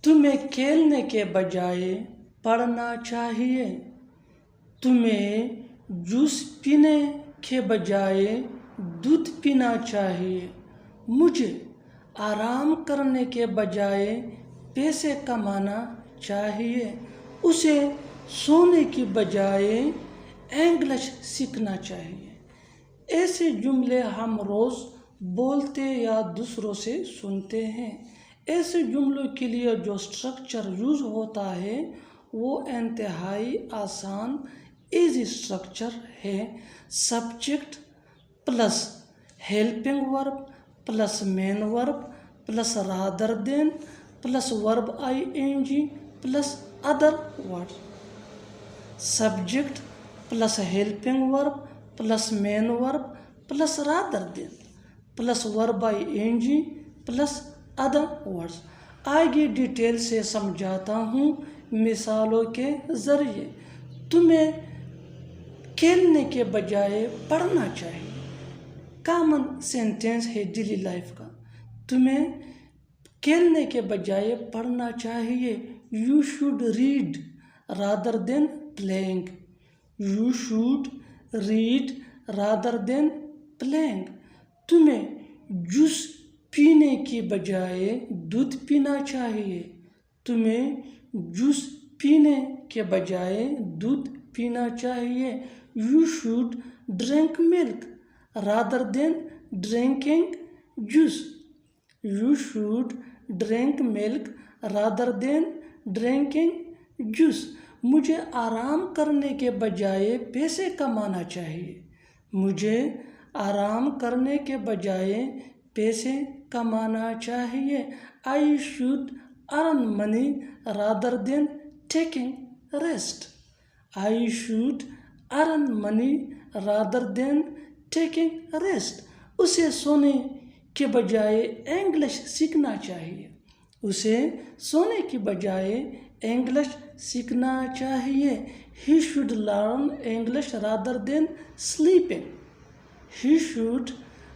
تمہیں کھیلنے کے بجائے پڑھنا چاہیے. تمہیں جوس پینے کے بجائے دودھ پینا چاہیے. مجھے آرام کرنے کے بجائے پیسے کمانا چاہیے. اسے سونے کی بجائے انگلش سیکھنا چاہیے. ایسے جملے ہم روز بولتے یا دوسروں سے سنتے ہیں. ایسے جملوں کے لیے جو اسٹرکچر یوز ہوتا ہے وہ انتہائی آسان ایزی اسٹرکچر ہے. Subject plus helping verb plus main verb plus rather than plus verb ing plus other word. Subject plus helping verb plus main verb plus rather than plus verb ing plus other words. آگے detail سے سمجھاتا ہوں مثالوں کے ذریعے. تمہیں کھیلنے کے بجائے پڑھنا چاہیے. کامن سینٹینس ہے ڈیلی لائف کا. تمہیں کھیلنے کے بجائے پڑھنا چاہیے. You should read rather than playing. You should read rather than playing. تمہیں جوس پینے کی بجائے دودھ پینا چاہیے. تمہیں جوس پینے کے بجائے دودھ پینا چاہیے. You should drink milk rather than drinking juice. You should drink milk rather than drinking juice. مجھے آرام کرنے کے بجائے پیسے کمانا چاہیے. مجھے آرام کرنے کے بجائے پیسے کمانا چاہیے. I should earn money rather than taking rest. I should earn money rather than taking rest. اسے سونے کے بجائے انگلش سیکھنا چاہیے. اسے سونے کی بجائے انگلش سیکھنا چاہیے. He should learn English rather than sleeping. He should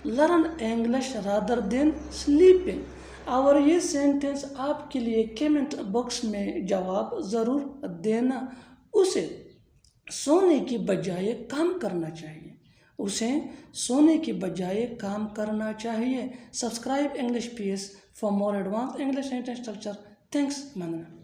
learn English rather than sleeping. اور یہ سینٹینس آپ کے لیے کمنٹ باکس میں جواب ضرور دینا. اسے سونے کی بجائے کام کرنا چاہیے. اسے سونے کی بجائے کام کرنا چاہیے. Subscribe English PS for more advanced English sentence structure. Thanks, Mandana.